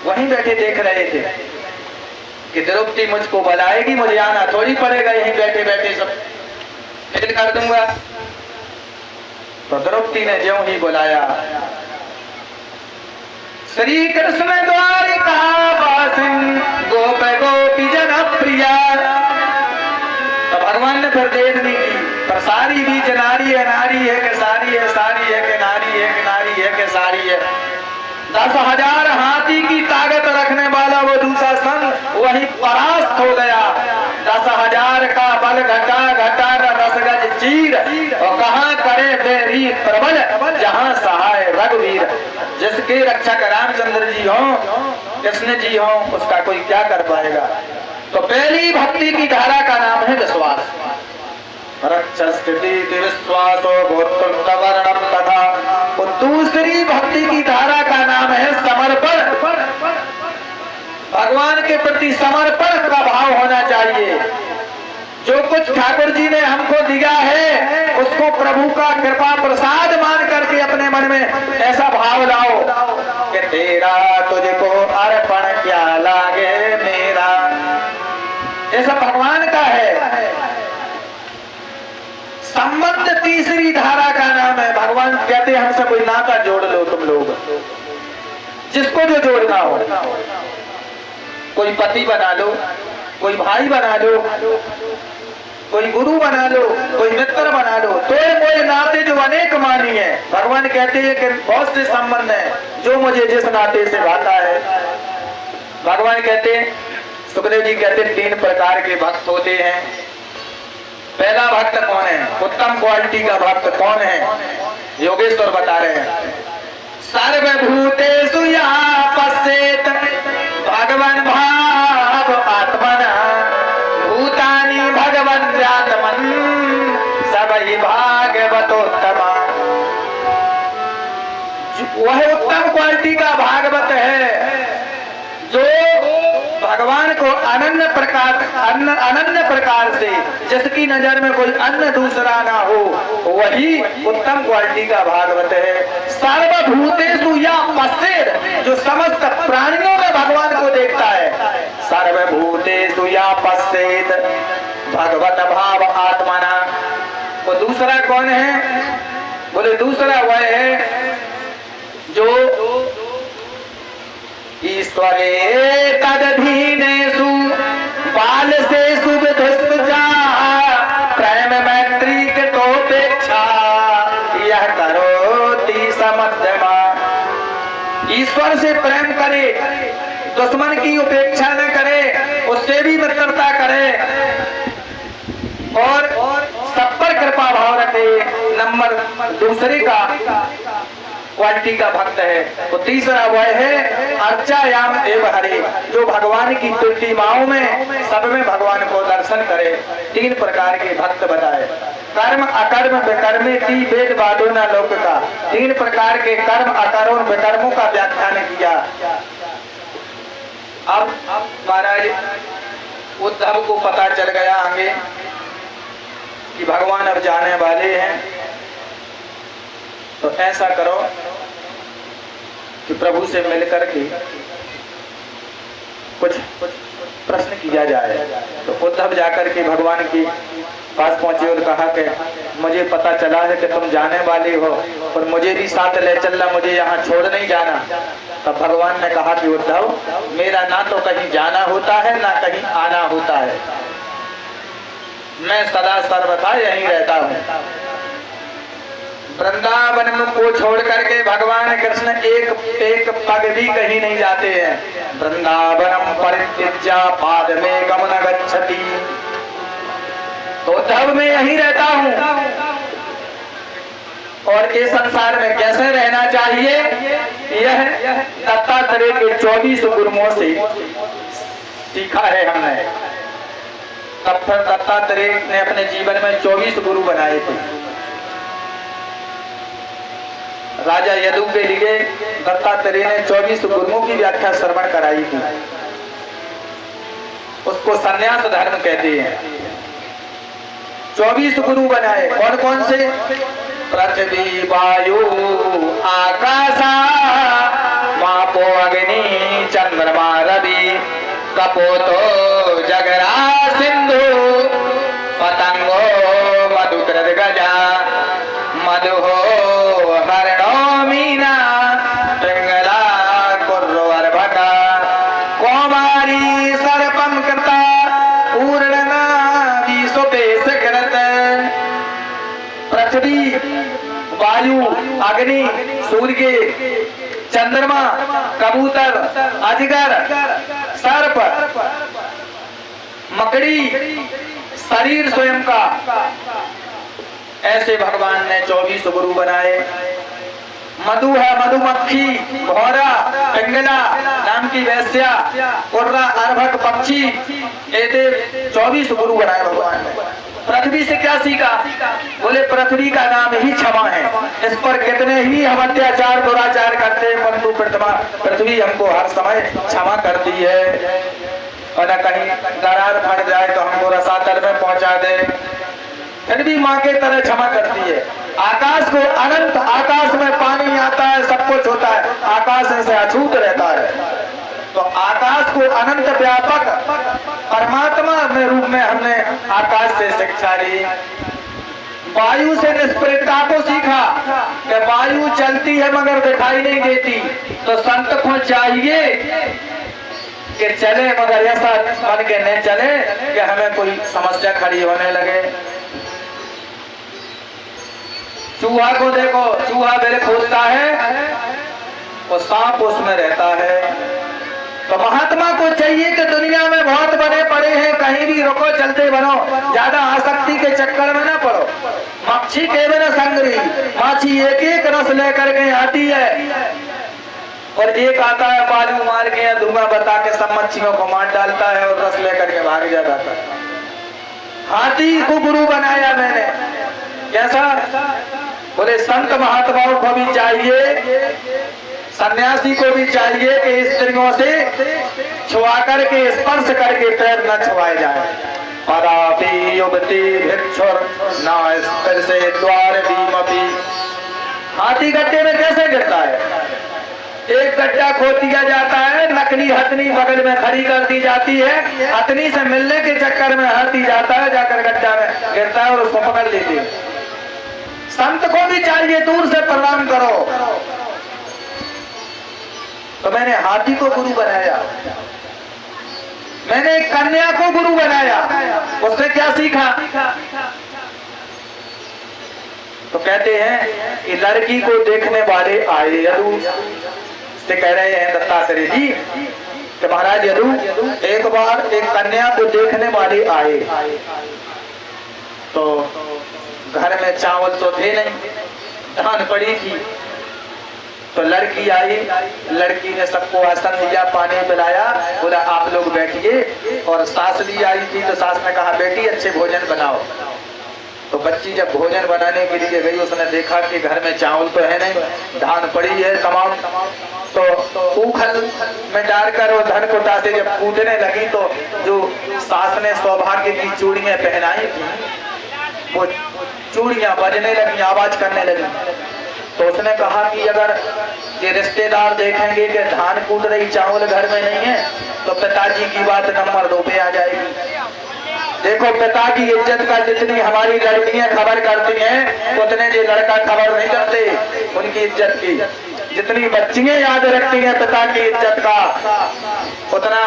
वहीं बैठे देख रहे थे कि द्रौपदी मुझको बुलाएगी, मुझे आना थोड़ी पड़ेगा, यहीं बैठे बैठे सब खेल कर दूंगा। तो द्रौपदी ने ज्यों ही बुलाया, श्री कृष्ण द्वारिका वासिन गोप गोपी जन प्रिया। तो भगवान ने फिर देख दी पर सारी बीच नारी है, नारी है कि सारी है, सारी है कि नारी है, कि नारी है कि सारी है। 10,000 हाथी की ताकत रखने वाला वो दूसरा संग वही परास्त हो गया। 10,000 का बल घटा घटा का 10 गज चीर, और कहाँ करे बेरी प्रबल जहाँ सहाय रघुवीर। जिसके रक्षक रामचंद्र जी हो, कृष्ण जी हो, उसका कोई क्या कर पाएगा। तो पहली भक्ति की धारा का नाम है विश्वास। विश्वासो वर्णम तथा। और दूसरी भक्ति की धारा का नाम है समर्पण। भगवान के प्रति समर्पण का भाव होना चाहिए। जो कुछ ठाकुर जी ने हमको दिया है उसको प्रभु का कृपा प्रसाद मान करके अपने मन में ऐसा भाव लाओ कि तेरा तुझको अर्पण क्या लागे मेरा। ऐसा भगवान का है। संबंध तीसरी धारा का नाम है। भगवान कहते हैं हमसे कोई नाता जोड़ लो तुम लोग, जिसको जो जोड़ना हो। कोई पति बना लो, कोई भाई बना लो, कोई गुरु बना लो, कोई मित्र बना लो। तो कोई नाते जो अनेक मानी है। भगवान कहते हैं कि बहुत से संबंध हैं जो मुझे जिस नाते से भाता है। भगवान कहते हैं, सुखदेव जी कहते हैं 3 प्रकार के भक्त होते हैं। पहला भक्त कौन है? उत्तम क्वालिटी का भक्त कौन है? योगेश्वर बता रहे हैं, सर्वभूतेषु यः पश्येत् भगवान भाव आत्मना भूतानि भगवन्त्यात्मन् सबहि भागवतोत्तमा। वह उत्तम क्वालिटी का भागवत है जो भगवान को अनन्य प्रकार से, जिसकी नजर में कोई अन्य दूसरा ना हो, वही उत्तम क्वालिटी का भागवत है। सर्वभूतेषु यः पश्येत्, जो समस्त प्राणियों में भगवान को देखता है। सर्वभूतेषु यः पश्येत् भगवत भाव आत्मना। वो दूसरा कौन है? बोले दूसरा वह है जो ईश्वरे तदधीनेषु बालसेषु विधुष्टुजा प्रेम मैत्री कृतोपेक्षा यह करोति समध्यमा। ईश्वर से प्रेम करे, दुश्मन की उपेक्षा न करे, उससे भी मित्रता करे और सब पर कृपा भाव रखे। नंबर दूसरे का क्वालिटी का भक्त है। तो तीसरा वह है अर्चायाम एव हरे, जो भगवान की प्रतिमाओं में सब में भगवान को दर्शन करे। 3 प्रकार के भक्त बताए। कर्म अकर्म विकर्मेति वेद वादो न लोक का। 3 प्रकार के कर्म अकर्म विकर्मों का व्याख्यान किया। अब महाराज उद्धव को पता चल गया आगे कि भगवान अब जाने वाले हैं। तो ऐसा करो कि प्रभु से मिलकर के कुछ प्रश्न किया जाए। तो उद्धव जाकर के भगवान के पास पहुंचे और कहा कि मुझे पता चला है कि तुम जाने वाले हो और मुझे भी साथ ले चलना, मुझे यहाँ छोड़ नहीं जाना। तब भगवान ने कहा कि उद्धव, मेरा ना तो कहीं जाना होता है ना कहीं आना होता है, मैं सदा सर्वथा यहीं रहता हूँ। वृंदावन को छोड़ करके भगवान कृष्ण एक पग भी कहीं नहीं जाते हैं। वृंदावनम परित्यज्य पाद में गमन गच्छति। तो उद्धव में यहीं रहता हूँ। और इस संसार में कैसे रहना चाहिए, यह दत्तात्रेय के 24 गुरुओं से सीखा है हमने। तब फिर दत्तात्रेय ने अपने जीवन में 24 गुरु बनाए थे। राजा यदु के लिए दत्तात्रेय ने 24 गुरुओं की व्याख्या श्रवण कराई थी। उसको संन्यास धर्म कहते हैं। 24 गुरु बनाए। कौन कौन से? पृथ्वी वायु आकाशा मापो अग्नि चंद्रमा रवि कपोतो जगरा सिंधु पतंगो मधुकृत गजा मधुहो हरणो मीना पिंगला कुर्रवर भटा कौमारी सर्पम कृता पूर्णना विशुपेश कृत। पृथ्वी वायु अग्नि सूर्य चंद्रमा कबूतर अजगर सर्प मकड़ी शरीर स्वयं का, ऐसे भगवान ने 24 गुरु बनाए। मधु है मधुमक्खी, भौरा, पिंगला नाम की वैश्या, कुर्रा अर्भक पक्षी, ऐसे 24 गुरु बनाए भगवान ने। पृथ्वी से क्या सीखा? बोले पृथ्वी का नाम ही क्षमा है। इस पर कितने ही हम अत्याचार दुराचार करते हैं, परंतु पृथ्वी हमको हर समय क्षमा करती है। और न कहीं दरार फट जाए तो हमको रसातल में पहुंचा दे, फिर भी माँ के तरह क्षमा करती है। आकाश को अनंत, आकाश में पानी आता है, सब कुछ होता है, आकाश से अछूत रहता है। तो आकाश को अनंत व्यापक परमात्मा में रूप में हमने आकाश से शिक्षा ली। वायु से निष्प्रियता को सीखा कि वायु चलती है मगर दिखाई नहीं देती, तो संत को चाहिए कि चले मगर ऐसा बन के नहीं चले कि हमें कोई समस्या खड़ी होने लगे। चूहा को देखो, चूहा बिल खोदता है और सांप उसमें रहता है। तो महात्मा को चाहिए कि दुनिया में बहुत बने पड़े हैं, कहीं भी रुको चलते बनो, ज्यादा आसक्ति के चक्कर में ना पड़ो। मच्छी केवल संग्री, माछी एक एक रस लेकर के आती है और एक आता है बालू मार के या धुआं बता के सब मच्छियों को मार डालता है और रस लेकर के भाग जाता है। हाथी को गुरु बनाया मैंने, कैसा? बोले संत महात्माओं को भी चाहिए, सन्यासी को भी चाहिए कि स्त्रियों से छुआ करके स्पर्श करके पैर न छुआए जाए। परापी युवती भिक्षुर न स्तर से द्वार बीमपी। हाथी गड्ढे में कैसे गिरता है? एक गड्ढा खोद दिया जाता है, नकली हथनी बगल में खड़ी कर दी जाती है, हथनी से मिलने के चक्कर में हाथी जाता है, जाकर गड्ढा में गिरता है और उसको पकड़ लेती है। संत को भी चाहिए दूर से प्रणाम करो। तो मैंने हाथी को गुरु बनाया, मैंने कन्या को गुरु बनाया, उससे क्या सीखा? तो कहते हैं कि लड़की को देखने वाले आए यदु से कह रहे हैं दत्तात्रेय जी कि महाराज यदु एक बार एक कन्या को देखने वाले आए, तो घर में चावल तो थे नहीं, धान पड़ी थी। तो लड़की आई, लड़की ने सबको आसन दिया, पानी पिलाया, बोला आप लोग बैठिए। और सास भी आई थी, तो सास ने कहा बेटी अच्छे भोजन बनाओ। तो बच्ची जब भोजन बनाने के लिए गई, उसने देखा कि घर में चावल तो है नहीं, धान पड़ी है तमाम। तो ऊखल में डालकर वो धन को तासे जब कूदने लगी, तो जो सास ने सौभाग्य की चूड़ियां पहनाई थी, वो चूड़ियां बजने लगी, आवाज करने लगी। तो उसने कहा कि अगर ये रिश्तेदार देखेंगे कि धान कूद रही, चावल घर में नहीं है, तो पिताजी की बात नंबर 2 पे आ जाएगी। देखो पिता की इज्जत का जितनी हमारी लड़कियां खबर करती हैं, उतने जो लड़का खबर नहीं करते उनकी इज्जत की। जितनी बच्चियां याद रखती हैं पिता की इज्जत का, उतना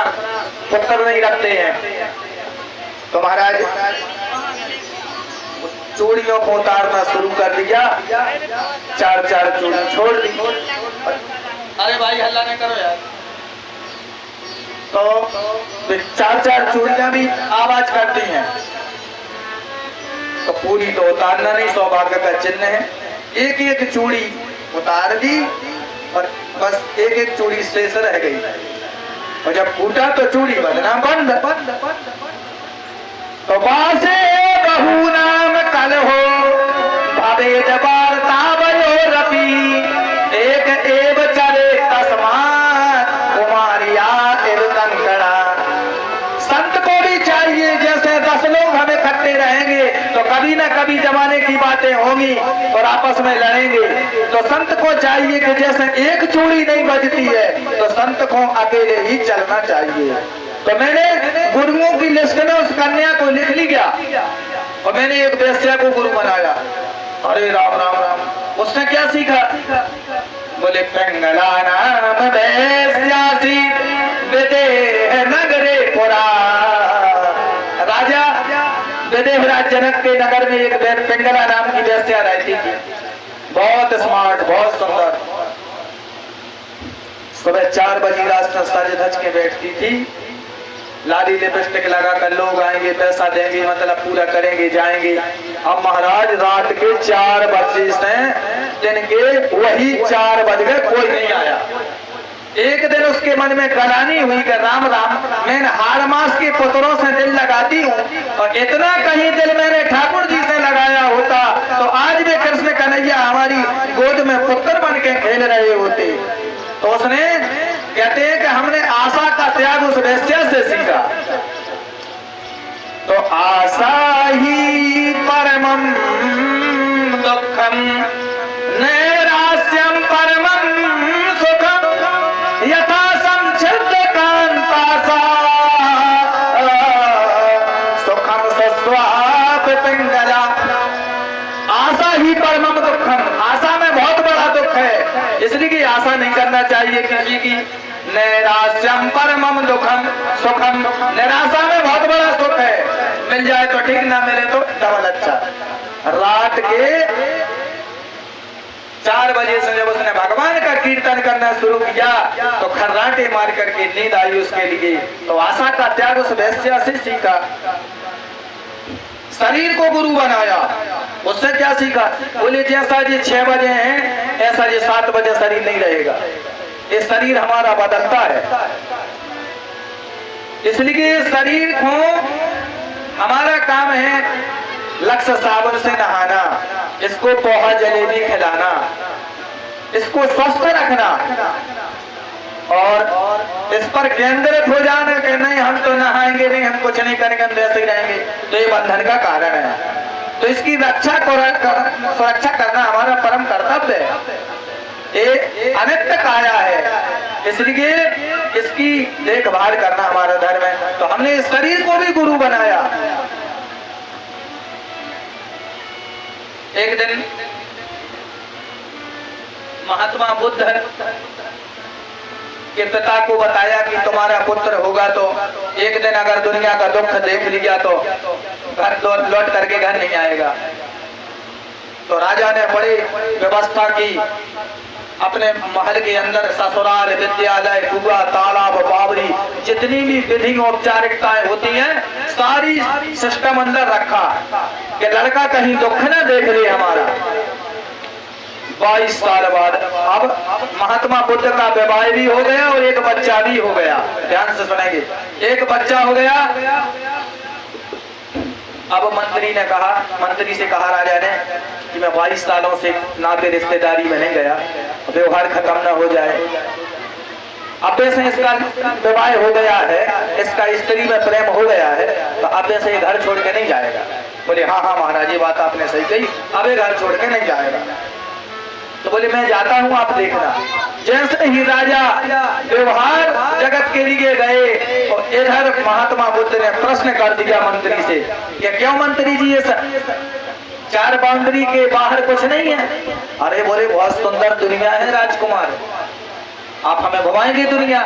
पुत्र नहीं रखते हैं। तो महाराज चूड़ियों को उतारना शुरू कर दिया, 4-4 चूड़ी छोड़ दी। अरे भाई हल्ला नहीं करो यार। तो 4-4 चूड़ियां भी आवाज करती हैं, तो पूरी तो उतारना नहीं, सौभाग्य का चिन्ह है। एक एक चूड़ी उतार दी और बस एक एक चूड़ी शेष रह गई। और जब फूटा तो चूड़ी बजना बंद। तो बासे बहु नाम कल हो भवेद वार्ता भयो रपी, एक एव चले तस्मात कुमारिया एव कंकड़ा। संत को भी चाहिए, जैसे 10 लोग हमें इकट्ठे रहेंगे तो कभी ना कभी जमाने की बातें होंगी और आपस में लड़ेंगे। तो संत को चाहिए कि जैसे एक चूड़ी नहीं बजती है तो संत को अकेले ही चलना चाहिए। तो मैंने गुरुओं की लिस्ट में उस कन्या को लिख लिया और मैंने एक वेश्या को गुरु बनाया। अरे राम राम राम। उसने क्या सीखा? बोले पिंगला नाम वैश्यासी विदेह नगरे पुरा। राजा विदेहराज जनक के नगर में एक पिंगला नाम की वेश्या रहती थी, बहुत स्मार्ट, बहुत सुंदर। सुबह 4 बजे रास्ता सज धज के बैठती थी, लाली लिपस्टिक लगा कर लोग आएंगे, पैसा देंगे, मतलब पूरा करेंगे, जाएंगे। अब महाराज रात के 4 बजे से दिन के वही 4 बज गए, कोई नहीं आया। एक दिन उसके मन में गलानी हुई कि राम राम, मैं हाड़ मास के पुत्रों से दिल लगाती हूँ और इतना कहीं दिल मैंने ठाकुर जी से लगाया होता तो आज भी कृष्ण कन्हैया हमारी गोद में पुत्र बन के खेल रहे होते। तो उसने कहते हैं कि हमने आशा का त्याग उस वेश्या से सीखा। तो आशा ही परमम दुखम नैरास्यम परमम सुखम यथा संचित कांतासा सुखम सस्वाप पिंगला। आशा ही परमम दुखम, आशा में बहुत बड़ा दुख है, इसलिए कि आशा नहीं करना चाहिए किसी की। नैराश्यम परमम दुखम सुखम, निराशा में बहुत बड़ा सुख है, मिल जाए तो ठीक, ना मिले तो डबल अच्छा। रात के 4 बजे से जब उसने भगवान का कीर्तन करना शुरू किया तो खर्राटे मार करके नींद आई उसके लिए। तो आशा का त्याग उस वेश्या से सीखा, शरीर को गुरु बनाया। उससे क्या सीखा? बोले जैसा ये 6 बजे हैं ऐसा ये 7 बजे शरीर नहीं रहेगा, ये शरीर हमारा बदलता है। इसलिए शरीर को हमारा काम है लक्ष्य साबुन से नहाना, इसको पोहा जलेबी खिलाना, इसको स्वस्थ रखना और इस पर केंद्रित हो जाना कि नहीं हम तो नहाएंगे नहीं, हम कुछ नहीं करेंगे, हम ऐसे ही रहेंगे, तो ये बंधन का कारण है। तो इसकी सुरक्षा करना हमारा परम कर्तव्य है। ये अनित्य काया है, इसलिए इसकी देखभाल करना हमारा धर्म है। तो हमने इस शरीर को भी गुरु बनाया। एक दिन महात्मा बुद्ध के पिता को बताया कि तुम्हारा पुत्र होगा तो एक दिन अगर दुनिया का दुख देख लिया तो घर लौट करके घर नहीं आएगा। तो राजा ने बड़ी व्यवस्था की, अपने महल के अंदर ससुराल, विद्यालय, कुआं, तालाब, बावरी, जितनी भी विधि औपचारिकताएं होती हैं सारी सिस्टम अंदर रखा कि लड़का कहीं दुख न देख ले हमारा। 22 साल बाद अब महात्मा बुद्ध का विवाह भी हो गया और एक बच्चा भी हो गया। ध्यान से सुनेंगे, एक बच्चा हो गया। अब मंत्री से कहा राजा ने कि मैं 22 सालों से नाते रिश्तेदारी में नहीं गया, व्यवहार खत्म न हो जाए। अब से इसका विवाह हो गया है, इसका स्त्री में प्रेम हो गया है, तो अब से घर छोड़ के नहीं जाएगा। बोले हाँ हाँ महाराज, ये बात आपने सही कही, अब ये घर छोड़ के नहीं जाएगा। तो बोले मैं जाता हूँ, आप देखना। जैसे ही राजा व्यवहार जगत के लिए गए और इधर महात्मा बुद्ध ने प्रश्न कर दिया मंत्री से कि क्यों मंत्री जी ये 4 बाउंड्री के बाहर कुछ नहीं है? अरे बोले बहुत सुंदर दुनिया है राजकुमार, आप हमें घुमाएंगे दुनिया?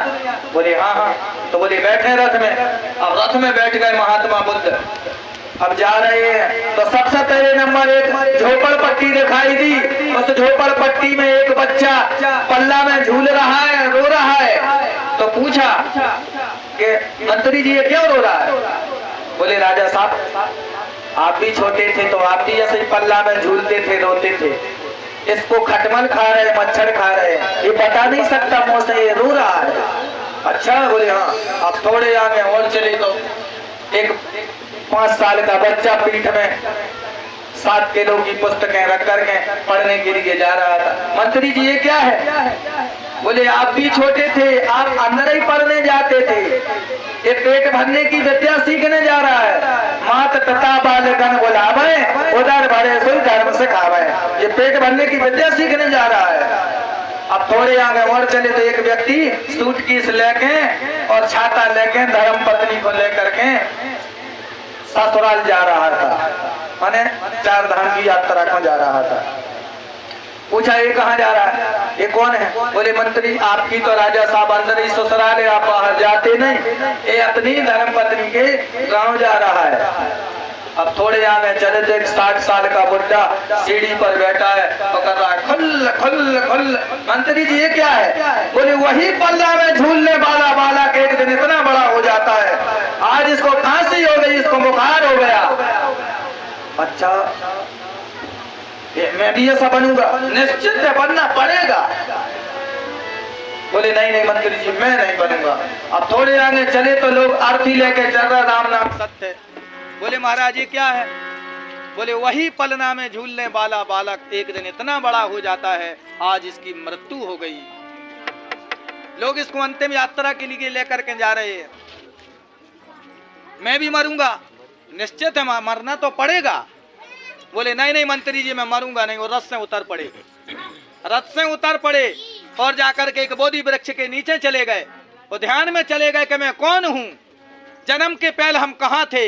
बोले हाँ हाँ। तो बोले बैठे रथ में। अब रथ में बैठ गए महात्मा बुद्ध, अब जा रहे हैं। तो सबसे पहले नंबर 1 झोपड़पट्टी दिखाई दी। उस झोपड़पट्टी में एक बच्चा पल्ला में झूल रहा है, रो रहा है। तो पूछा कि मंत्री जी ये क्यों रो रहा है? बोले राजा साहब आप भी छोटे थे तो आप भी ऐसे ही पल्ला में झूलते थे, रोते थे। इसको खटमल खा रहे, मच्छर खा रहे, ये बता नहीं सकता मुंह से, ये रो रहा है। अच्छा बोले हाँ। अब थोड़े आगे और चले तो एक 5 साल का बच्चा पीठ में 7 किलो की पुस्तकें रख करके पढ़ने के लिए जा रहा था। मंत्री जी ये क्या है? बोले आप भी छोटे थे, आप अंदर ही पढ़ने जाते थे, ये पेट भरने की विद्या सीखने जा रहा है। मात पिता बालकन बुलावे, उधर भरे सोई धर्म सिखावे, ये पेट भरने की विद्या सीखने जा रहा है। अब थोड़े आगे और चले तो एक व्यक्ति सूटकेस लेके और छाता लेके धर्म पत्नी को लेकर के ससुराल जा रहा था, माने 4 धाम की यात्रा को जा रहा था। पूछा ये कहाँ जा रहा है, ये कौन है? बोले मंत्री आपकी तो राजा साहब अंदर ही ससुराल है, आप बाहर जाते नहीं, ये अपनी धर्म पत्नी के गांव जा रहा है। अब थोड़े आगे चले तो 60 साल का बुढ़ा सीढ़ी पर बैठा है और कर रहा है खुल खुल खुल। मंत्री जी ये क्या है? बोले वही पल्ला में झूलने वाला बालक एक दिन इतना बड़ा हो जाता है, आज इसको खांसी हो गई, इसको बुखार हो गया। अच्छा मैं भी ऐसा बनूंगा? निश्चित है बनना पड़ेगा। बोले नहीं नहीं मंत्री जी मैं नहीं बनूंगा। अब थोड़े आगे चले तो लोग आरती लेके चल रहा राम नाम सत्य। बोले महाराज ये क्या है? बोले वही पलना में झूलने वाला बालक एक दिन इतना बड़ा हो जाता है, आज इसकी मृत्यु हो गई। लोग इसको अंतिम यात्रा के लिए लेकर के जा रहे हैं। मैं भी मरूंगा, निश्चित है मरना तो पड़ेगा। बोले नहीं नहीं मंत्री जी मैं मरूंगा नहीं। वो रथ से उतर पड़े, रथ से उतर पड़े और जाकर के एक बोधि वृक्ष के नीचे चले गए। वो ध्यान में चले गए कि मैं कौन हूं, जन्म के पहले हम कहाँ थे,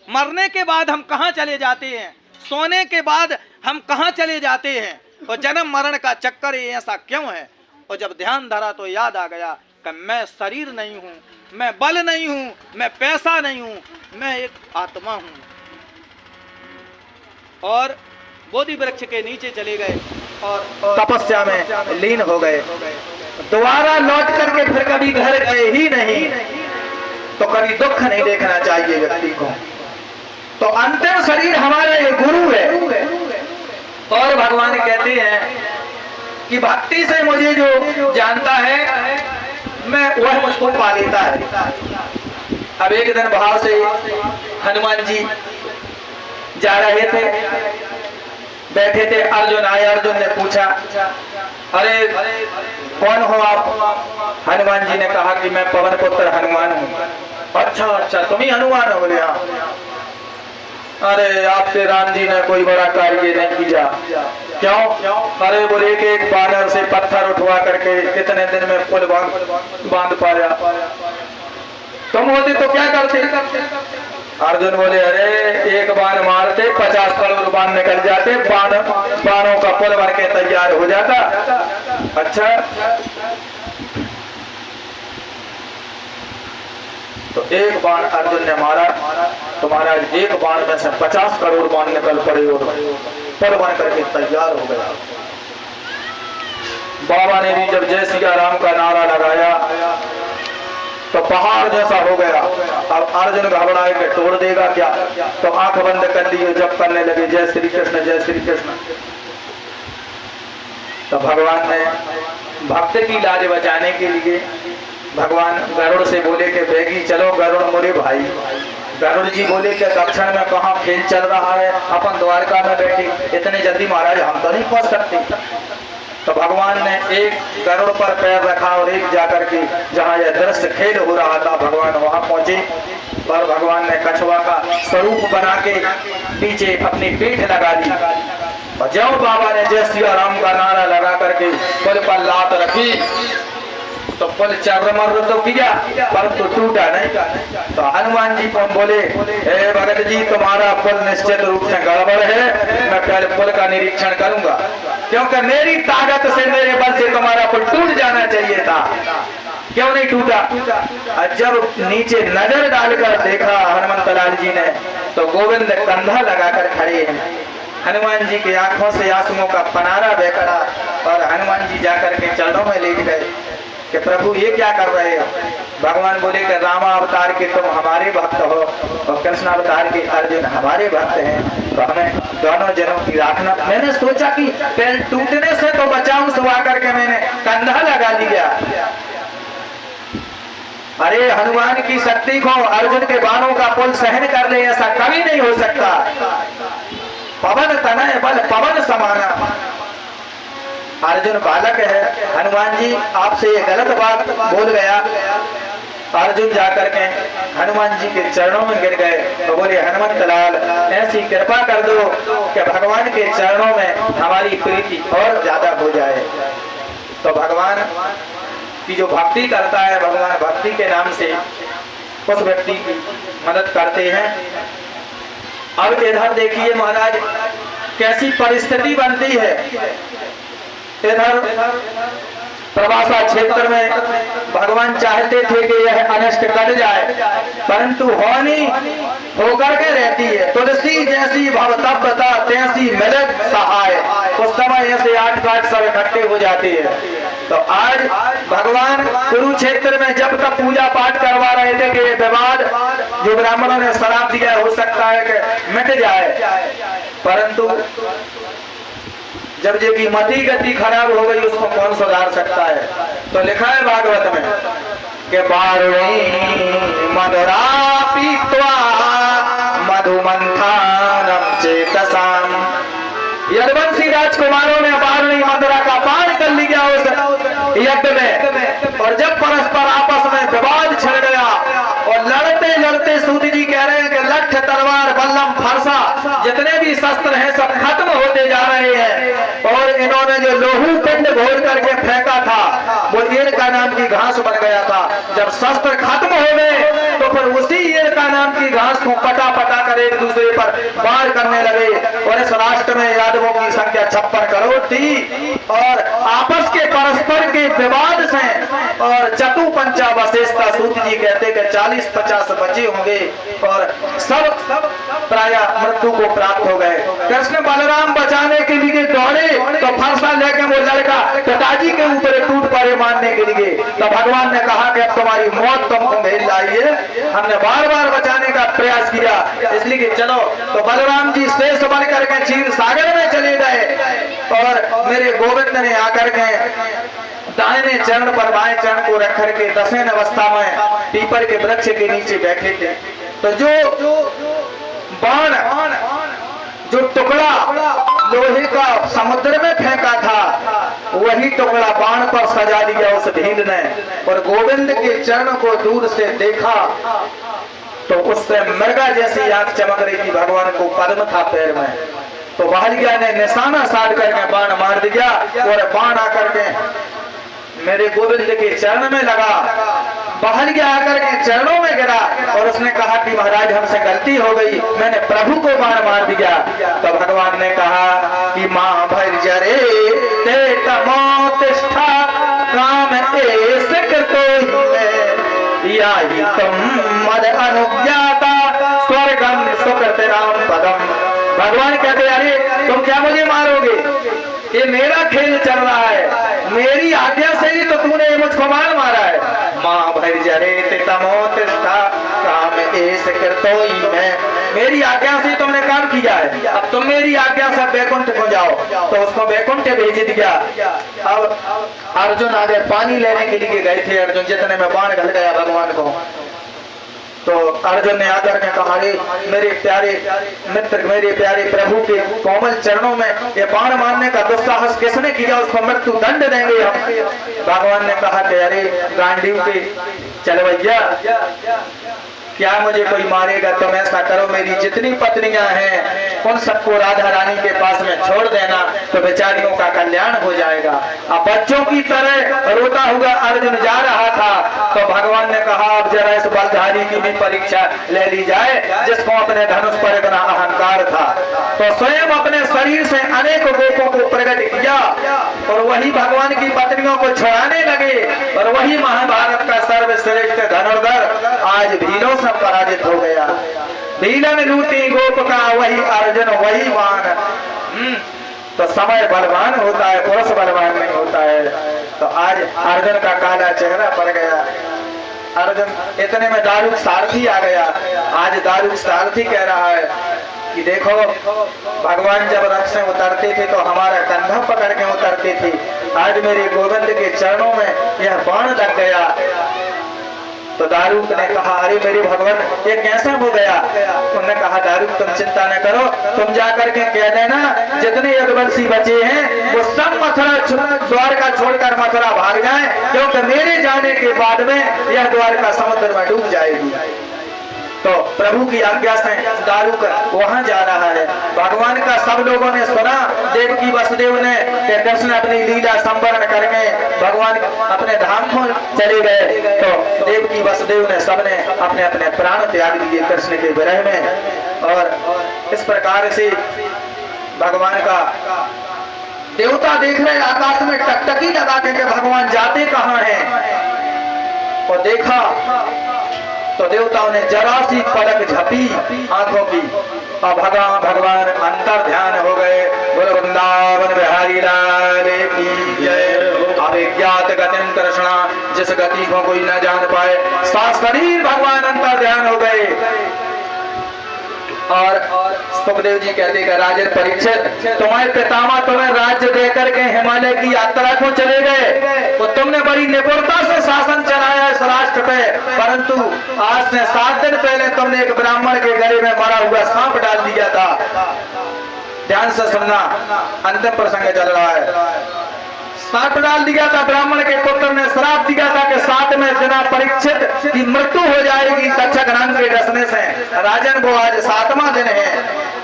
मरने के बाद हम कहाँ चले जाते हैं, सोने के बाद हम कहाँ चले जाते हैं, और जन्म मरण का चक्कर ऐसा क्यों है। और जब ध्यान धरा तो याद आ गया कि मैं शरीर नहीं हूँ, मैं बल नहीं हूँ, मैं पैसा नहीं हूँ, मैं एक आत्मा हूँ। और बोधि वृक्ष के नीचे चले गए और तपस्या में लीन हो गए। दोबारा लौट करके फिर कभी घर गए ही नहीं। तो कभी दुख नहीं देखना चाहिए व्यक्ति को। तो अंतिम शरीर हमारा ये गुरु है। और भगवान कहते हैं कि भक्ति से मुझे जो जानता है मैं वह मुझको पा लेता है। अब एक दिन भाव से हनुमान जी जा रहे थे, बैठे थे, अर्जुन आए। अर्जुन ने पूछा अरे कौन हो आप? हनुमान जी ने कहा कि मैं पवन पुत्र हनुमान हूँ। अच्छा अच्छा तुम ही हनुमान हो? बोले हाँ। अरे आपके राम जी ने कोई बड़ा कार्य नहीं किया। क्यों? अरे बोले एक बानर से पत्थर उठवा करके कितने दिन में पुल बांध पाया। तुम होते तो क्या करते? अर्जुन बोले अरे एक बाण मारते 50 करोड़ बाण निकल जाते, बाणों का पुल बन के तैयार हो जाता। अच्छा तो एक बाण अर्जुन ने मारा तो महाराज एक बाण में से 50 करोड़ बाण निकल पड़े और पुल बन करके तैयार हो गया। बाबा ने भी जब जय सिया राम का नारा लगाया तो पहाड़ जैसा हो गया। अब अर्जुन घबराए के तोड़ देगा क्या, तो आंख बंद कर ली, जब करने लगे जय श्री कृष्ण जय श्री कृष्ण। तो भगवान ने भक्त की लाज बचाने के लिए भगवान गरुड़ से बोले कि बेगी चलो गरुड़ मोरे भाई। गरुड़ जी बोले कि दक्षिण में कहाँ खेल चल रहा है, अपन द्वारका में बैठे, इतने जल्दी महाराज हम तो नहीं पहुंच सकते। तो भगवान ने एक गरुड़ पर पैर रखा और एक जाकर के जहाँ यह दृश्य खेल हो रहा था भगवान वहां पहुंचे। और भगवान ने कछुआ का स्वरूप बना के पीछे अपनी पीठ लगा दी और जब बाबा ने जय सिया राम का नारा लगा करके पुल पर लात रखी तो पुल चरमर तो किया पर तो टूटा नहीं। तो हनुमान जी को बोले हे भगत जी तुम्हारा पुल निश्चित रूप से गड़बड़ है, मैं पहले पुल का निरीक्षण करूंगा, क्योंकि मेरी ताकत से मेरे बल से तुम्हारा पुल टूट जाना चाहिए था, क्यों नहीं टूटा। जब नीचे नजर डालकर देखा हनुमंत लाल जी ने तो गोविंद कंधा लगाकर खड़े हैं। हनुमान जी की आंखों से आंसुओं का पनारा बह पड़ा और हनुमान जी जाकर के चरणों में लेट गए कि प्रभु ये क्या कर रहे हो। भगवान बोले कि रामा अवतार के तुम हमारे भक्त हो और कृष्ण अवतार के अर्जुन हमारे भक्त हैं, तो हमें दोनों जनों की राखना। मैंने सोचा कि पैर टूटने से तो बचाऊं, सुबह करके मैंने कंधा लगा लिया। अरे हनुमान की शक्ति को अर्जुन के बाणों का पुल सहन कर ले ऐसा कभी नहीं हो सकता। पवन तनय बल पवन समाना। अर्जुन बालक है, हनुमान जी आपसे ये गलत बात बोल गया। अर्जुन जाकर के हनुमान जी के चरणों में गिर गए तो बोले हनुमंत लाल ऐसी कृपा कर दो कि भगवान के चरणों में हमारी प्रीति और ज्यादा हो जाए। तो भगवान की जो भक्ति करता है, भगवान भक्ति के नाम से उस व्यक्ति की मदद करते हैं। अब इधर देखिए महाराज कैसी परिस्थिति बनती है। इधर प्रवासा क्षेत्र में भगवान चाहते थे कि यह अनिष्ट कट जाए, परंतु होनी होकर के रहती है। तुलसी जैसी भवतब्बता तैसी मिलत सहाय। उस समय ऐसे 8 घाट सब इकट्ठे हो जाते हैं। तो आज भगवान कुरुक्षेत्र में जब तक पूजा पाठ करवा रहे थे कि विवाद जो ब्राह्मणों ने श्राप दिया हो सकता है कि मिट जाए, परंतु जब की मति गति खराब हो गई उसको कौन सुधार सकता है। तो लिखा है भागवत में कि बारुणी मधुरा पीत्वा मधुमंथानम चेतसाम। यदुवंशी राजकुमारों ने बारुणी मधुरा का पान कर लिया उस यज्ञ में, और जब परस्पर आपस में विवाद छिड़ गया और लड़ते लड़ते सूत जी कह रहे हैं कि लठ तलवार बल्लम फरसा जितने भी शस्त्र हैं सब खत्म होते जा रहे हैं, और इन्होंने जो लोहू पिंड घोल करके फेंका था वो ईड़ का नाम की घास बन गया था। जब शस्त्र खत्म हो गए तो फिर उसी ईड़ का नाम की घास को पटा पटा कर एक दूसरे पर वार करने लगे। और इस राष्ट्र में यादवों की संख्या 56 करोड़ थी, और आपस के परस्पर के विवाद से और चतु पंचा वशेषता सूत जी कहते कि 40-50 बचे होंगे और सब प्राय मृत्यु को प्राप्त हो गए। कृष्ण बलराम बचाने के लिए दौड़े तो फरसा लेके वो लड़का पिताजी के ऊपर टूट पड़े मारने के लिए। तो भगवान ने कहा कि अब तुम्हारी मौत तुमको मिल रही है। हमने बार बार बचाने का प्रयास किया, इसलिए कि चलो। तो बलराम जी शेष बन करके क्षीर सागर में चले गए, और मेरे गोविंद ने आकर के दाहिने चरण पर बाएं चरण को रख करके दशेन अवस्था में पीपल के वृक्ष के नीचे बैठे थे। तो जो बाण जो टुकड़ा लोहे का समुद्र में फेंका था वही टुकड़ा बाण पर सजा दिया उस भील ने, और गोविंद के चरण को दूर से देखा तो उससे मृगा जैसी आंख चमक रही थी। भगवान को पद्म था पैर में, तो बहलिया ने निशाना साध करके बाण मार दिया, और बाण आकर के मेरे गोविंद के चरण में लगा। बहलिया आकर के चरणों में गिरा और उसने कहा कि महाराज हमसे गलती हो गई, मैंने प्रभु को बाण मार दिया। तो भगवान ने कहा कि मां भर जरे ते तमोतिष्ठा काम एस कृतो या ही तुम मद अनुज्ञाता स्वर्गम सुकृतराम पदम। भगवान कहते अरे तुम क्या मुझे मारोगे, ये मेरा खेल चल रहा है, मेरी आज्ञा से ही तो तूने मुझको मारा है। मां भर जरे ते तमोतिष्ठा काम एस कृतो मैं, मेरी आज्ञा से तुमने काम किया है, अब तुम मेरी आज्ञा से बैकुंठ को जाओ। तो उसको बैकुंठ भेज दिया। अब अर्जुन आगे पानी लेने के लिए गए थे। अर्जुन जितने में बाण घल गया भगवान को, तो अर्जुन ने आकर के कहा मेरे प्यारे मित्र, मेरे प्यारे प्रभु के कोमल चरणों में ये बाण मारने का दुस्साहस किसने किया, उसको मृत्यु दंड देंगे हम। भगवान ने कहा कि अरे गांडीव के चलवैया, क्या मुझे कोई मारेगा? तुम ऐसा करो मेरी जितनी पत्नियां हैं उन सबको राधा रानी के पास में छोड़ देना, तो बेचारियों का कल्याण हो जाएगा। अब बच्चों की तरह रोता हुआ अर्जुन जा रहा था, तो भगवान ने कहा अब जरा इस बलधारी की भी परीक्षा ले ली जाए, जिसको अपने धनुष पर इतना अहंकार था। तो स्वयं अपने शरीर से अनेक गोपों को प्रकट किया, और वही भगवान की पत्नियों को छुड़ाने लगे, और वही महाभारत का सर्वश्रेष्ठ धनुर्धर आज भीलों से पराजित हो गया। भीलन लूटी गोप का वही अर्जुन वही बाण। तो समय बलवान होता है, पुरुष बलवान नहीं होता है। तो आज अर्जुन का काला चेहरा पड़ गया। अर्जुन इतने में दारुक सारथी आ गया। आज दारुक सारथी कह रहा है कि देखो भगवान जब रथ से उतरते थे तो हमारा कंधा पकड़ के उतरते थे, आज मेरे गोविंद के चरणों में यह बाण लग गया। तो दारुक ने कहा अरे मेरे भगवान ये कैसे हो गया? उन्होंने कहा दारुक तुम चिंता न करो, तुम जाकर के कह देना जितने यदुवंशी बचे हैं वो सब मथुरा द्वारका छोड़कर मथुरा भाग जाएं, क्योंकि मेरे जाने के बाद में यह द्वारका समुद्र में डूब जाएगी। तो प्रभु की आज्ञा से दारुक वहां जा रहा है। भगवान का सब लोगों ने सुना, देवकी वसुदेव ने कि कृष्ण अपनी लीला संवरण करके भगवान अपने धाम को चले गए। तो देवकी वसुदेव ने सबने अपने अपने प्राण त्याग दिए कृष्ण के विरह में। और इस प्रकार से भगवान का देवता देख रहे आकाश में टकटकी लगा के भगवान जाते कहाँ हैं। और देखा तो देवताओं ने जरा सी पलक झपी आंखों की और भगवान अंतर ध्यान हो गए। बोलो वृंदावन बिहारी लाल की जय। अभिज्ञात गतिम कृष्णा, जिस गति को कोई न जान पाए, सात शरीर भगवान अंतर ध्यान हो गए। और सुखदेव जी कहते हैं राजन परीक्षित, तुम्हारे पितामह तुम्हें राज्य देकर के हिमालय की यात्रा को चले गए, तो तुमने बड़ी निपुणता से शासन चलाया इस राष्ट्र पे, परंतु आज से 7 दिन पहले तुमने एक ब्राह्मण के गले में मरा हुआ सांप डाल दिया था। ध्यान से सुनना, अंतिम प्रसंग चल रहा है। सांप डाल दिया था, ब्राह्मण के पुत्र ने श्राप दिया था कि 7 में जना परीक्षित की मृत्यु हो जाएगी तक्षक रंग के डसने से। राजन वो आज 7वां दिन है।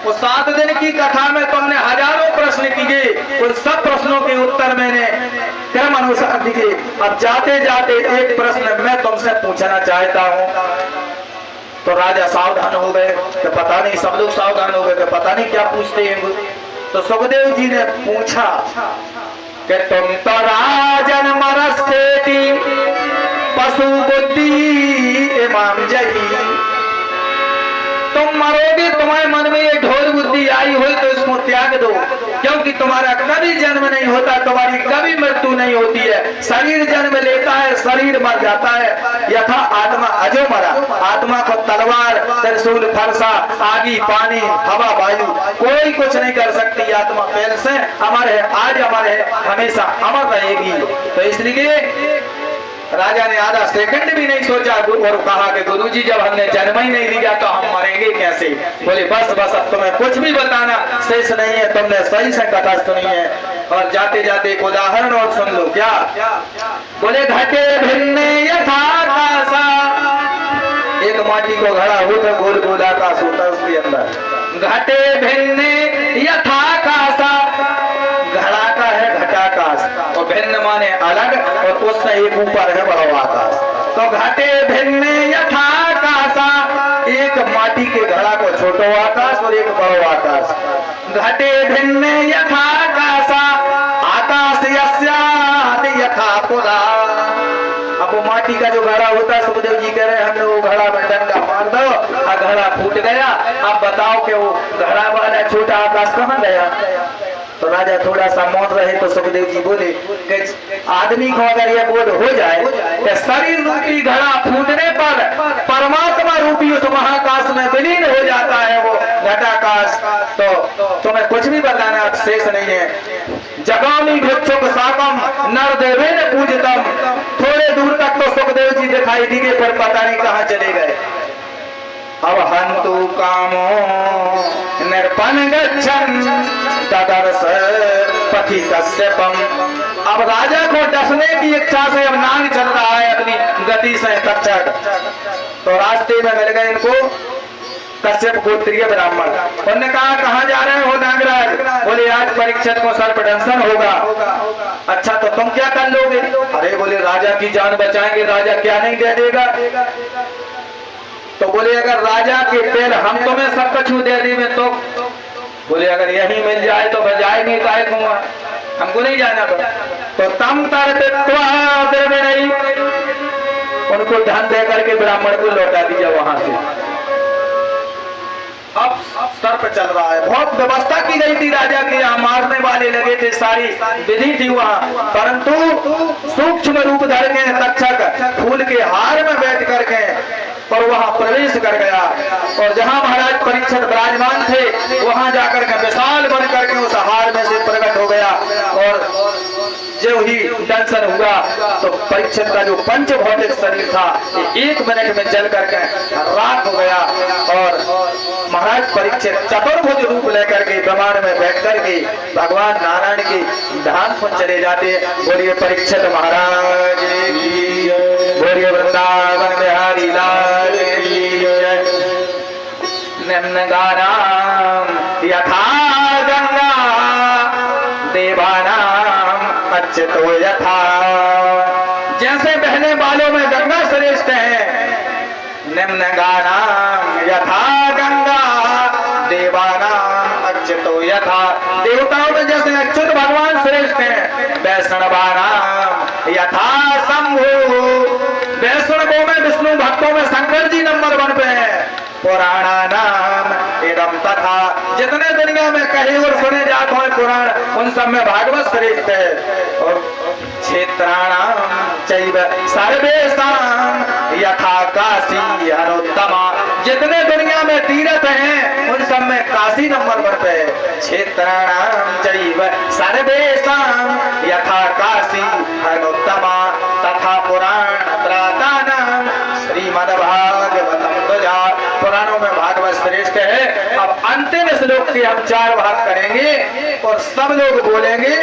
उस 7 दिन की कथा में तुमने हजारों प्रश्न किए, उन सब प्रश्नों के उत्तर मैंने क्रम अनुसार दिए। अब जाते जाते एक प्रश्न मैं तुमसे पूछना चाहता हूँ। तो राजा सावधान हो गए कि पता नहीं, सब लोग सावधान हो गए कि पता नहीं क्या पूछते हैं। तो सुखदेव जी ने पूछा कि तुम तो राजन मरस्ते पशु बुद्धि इमाम जही, तुम मरोगे, तुम्हारे मन में ये ढोल बुद्धि आई हुई तो इसको त्याग दो, क्योंकि तुम्हारा कभी जन्म नहीं होता, तुम्हारी कभी मृत्यु नहीं होती है। शरीर जन्म लेता है, शरीर मर जाता है। यथा आत्मा अजो मरा, आत्मा को तलवार त्रिशूल फरसा आगी पानी हवा वायु कोई कुछ नहीं कर सकती। आत्मा पहले से अमर है, आज अमर है, हमेशा अमर रहेगी। तो इसलिए राजा ने आधा सेकंड भी नहीं सोचा और कहा कि गुरुजी जब हमने जन्म ही नहीं लिया तो हम मरेंगे कैसे। बोले बस बस अब तुम्हें कुछ भी बताना शेष नहीं है, तुमने सही से कथा सुनी है। और जाते जाते एक उदाहरण और सुन लो। क्या बोले घटे भिन्न यथाकाशा, एक माटी को घड़ा होता गोल गोल आकाश होता उसके अंदर। घटे भिन्न यथाकाशा, घड़ा का है घटाकाश और भिन्न माने अलग, और उससे एक ऊपर है बड़ा आकाश। तो घटे भिन्न यथाकाशा, एक माटी के घड़ा को छोटो आकाश और एक बड़ो आकाश। घटे भिन्न यथाकाशा, आकाश यस्यादि यथा पुरा। अब वो माटी का जो घड़ा होता है, सुखदेव जी कह रहे हमने वो घड़ा में डंडा मार दो और घड़ा फूट गया। अब बताओ कि वो घड़ा वाला छोटा आकाश कहाँ गया। तो राजा थोड़ा सा मौन रहे तो सुखदेव जी बोले कि आदमी को अगर यह बोध हो जाए कि शरीर रूपी घड़ा फूटने पर परमात्मा रूपी उस महाकाश में विलीन हो जाता है वो घटाकाश, तो तुम्हें कुछ भी बताना शेष नहीं है। जगामी भिक्षुक साकम नर देवे ने पूजतम, थोड़े दूर तक तो सुखदेव जी दिखाई दिए पर पता नहीं कहाँ चले गए। अब हंतु कामो निर्पन गच्छन् तदर्श पथि कश्यपम। अब राजा को डसने की इच्छा से अब नाग चल रहा है अपनी गति से तक्षक। तो रास्ते में मिल गए इनको कश्यप गोत्रीय ब्राह्मण। उन्होंने कहा कहाँ जा रहे हो नागराज। बोले आज परीक्षित को सर्पदंशन होगा। अच्छा तो तुम क्या कर लोगे। अरे बोले राजा की जान बचाएंगे, राजा क्या नहीं दे देगा। तो बोले अगर राजा के तेल हम तुम्हें सब कुछ दे देंगे तो। बोले अगर यही मिल जाए तो बजाए नहीं काहे दूंगा, हमको नहीं जाना। तो तम तर नहीं, उनको धन दे करके ब्राह्मण को लौटा दिया वहां से। अब सर्प चल रहा है, बहुत व्यवस्था की गई थी राजा के यहाँ, मारने वाले लगे थे, सारी विधि थी वहाँ, परंतु सूक्ष्म रूप धर के तक्षक फूल के हार में बैठ करके और वहां प्रवेश कर गया। और जहां महाराज परीक्षित विराजमान थे वहां जाकर के विशाल बन करके उस हार में से प्रकट हो गया। और जो ही दर्शन हुआ तो परीक्षित का जो पंच भौतिक शरीर था 1 मिनट में जल करके राख हो गया। और महाराज परीक्षित चतुर्भुज रूप लेकर के विमान में बैठ करके भगवान नारायण के धाम को चले जाते। बोलिए परीक्षित महाराज की, बोलिए वृंदावन बिहारी लाल की। निम्नगानाम यथा गंगा देवानाम अच्युतो यथा। जैसे बहने वालों में गंगा श्रेष्ठ है, निम्नगानाम यथा गंगा देवानाम अच्युतो यथा। देवताओं में जैसे अच्युत भगवान श्रेष्ठ है, वैष्णवानाम यथा शंभु। वैष्णवों में विष्णु, भक्तों में शंकर जी नंबर 1 पे है। पुराणा नाम एवं तथा। जितने दुनिया में कहे और सुने जाते हैं पुराण, उन सब में भागवत श्रेष्ठ है। और क्षेत्राणाम चैव सर्वेषाम यथा काशी अनुत्तमा। जितने दुनिया में तीर्थ हैं, उन सब में काशी नंबर 1 पे है। क्षेत्राणाम चैव सर्वेषाम यथा काशी अनुत्तमा तथा पुराण त्रातानाम श्रीमद्भागवतम तुजा। पुराणों में भागवत श्रेष्ठ है। अब अंतिम श्लोक के हम 4 भाग करेंगे और सब लोग बोलेंगे,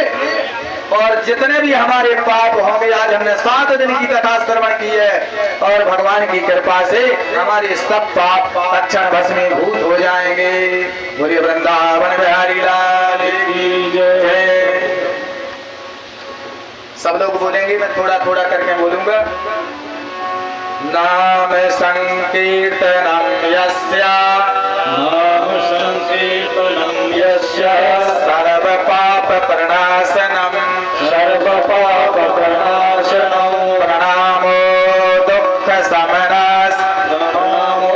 और जितने भी हमारे पाप होंगे, आज हमने 7 दिन की कथा श्रवण की है, और भगवान की कृपा से हमारे सब पाप तत्क्षण भस्मीभूत हो जाएंगे। बोलिए वृंदावन बिहारी लाल की जय। सब लोग बोलेंगे, मैं थोड़ा थोड़ा करके बोलूंगा। नाम संकीर्तनम यस्य, नाम संकीर्तनम यस्य, सर्व पाप प्रणाशनम, सर्व पाप प्रणाशनम, प्रणामो दुख शमनस्, प्रणामो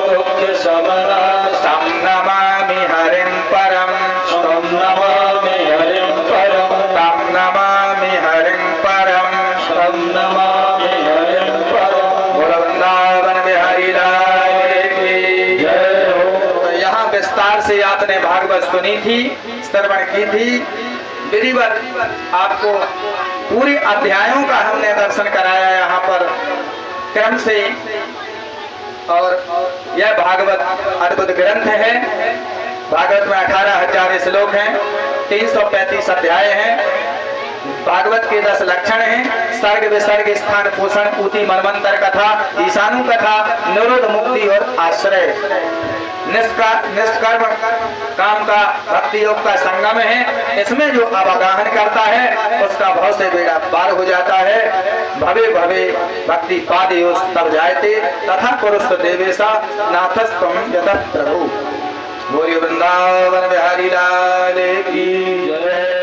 दुःख शमनः, तं नमामि हरिं परम, तं नमामि हरिं परम, तं नमामि हरिं परम, तं नमामि हरिं परम। वृंदावन बिहारी लाल की जय हो। तो यहाँ विस्तार से आपने भागवत सुनी थी, श्रवण की थी। विधिवत आपको पूरे अध्यायों का हमने दर्शन कराया यहाँ पर क्रम से। और यह भागवत अद्भुत ग्रंथ है। भागवत में 18,000 श्लोक हैं, 335 अध्याय हैं। भागवत के 10 लक्षण हैं। सर्ग विसर्ग स्थान पोषण पूति मनवंतर कथा, ईशानु कथा, निरोध मुक्ति और आश्रय। निष्कर्म काम का भक्ति योग का संगम है। इसमें जो अवगाहन करता है उसका भव से बेड़ा पार हो जाता है। भवे भवे भक्ति पादयोस् तब जायते तथा पुरुष देवेशा नाथस्तम यतः प्रभु। बोलिए वृंदावन बिहारी लाल की जय।